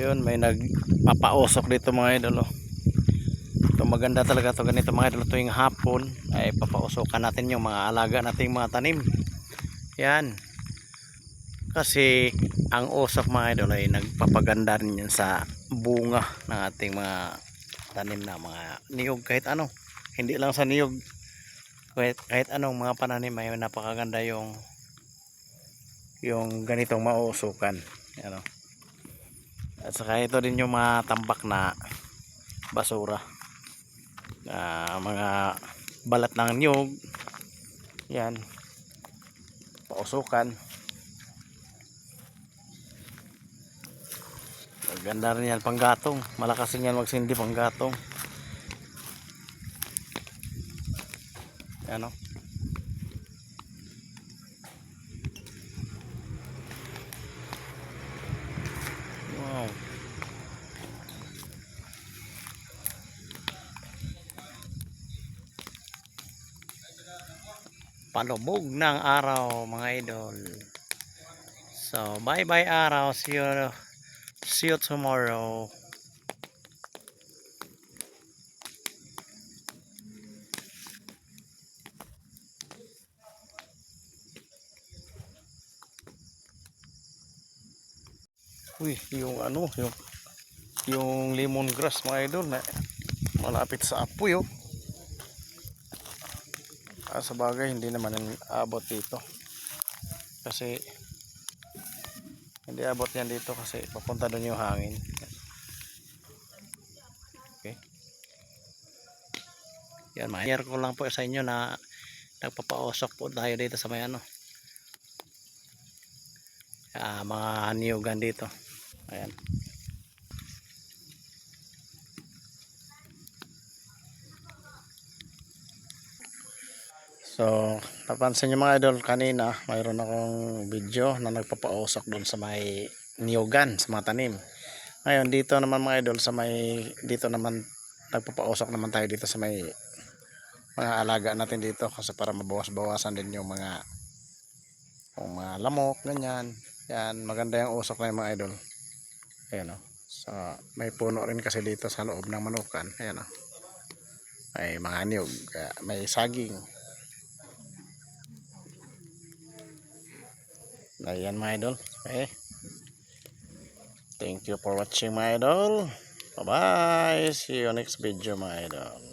Yun, may nagpapausok dito mga idol. Oh. Ito maganda talaga to ganito mga idol, tuwing hapon ay papausokan natin yung mga alaga nating mga tanim. Yan. Kasi ang usok mga idol ay nagpapaganda rin yan sa bunga ng ating mga tanim na mga niyog, kahit ano. Hindi lang sa niyog, kahit anong mga pananim ay napakaganda yung ganitong mauusukan. Yan, oh. At saka ito din yung mga tambak na basura, mga balat ng niyog. Yan, pausukan. Maganda rin yan panggatong, malakas din yan magsindi panggatong. Yan, oh. Wow. Palubog ng araw mga idol. So bye bye araw, see you tomorrow. Uy, yung ano, yung lemongrass mga idol na malapit sa apoy, oh. Sa bagay hindi naman abot dito kasi hindi abot yan dito kasi papunta doon yung hangin. Okay, yan, ma-share ko lang po sa inyo na nagpapausok po tayo dito sa may ano, mga niyugan dito. Ayan. So, napansin nyo mga idol, kanina mayroon akong video na nagpapausok doon sa may niyugan, sa mga tanim. Ngayon dito naman mga idol, dito naman nagpapausok naman tayo dito sa may mga alaga natin dito, kasi para mabawas-bawasan din yung mga lamok, ganyan. Yan, maganda yung usok na yung mga idol. Ayan, oh. So, may puno rin kasi dito sa loob ng manukan. Ayan, oh. May mga niyog, may saging. Ayan mga idol. Okay. Thank you for watching mga idol. Bye bye. See you next video mga idol.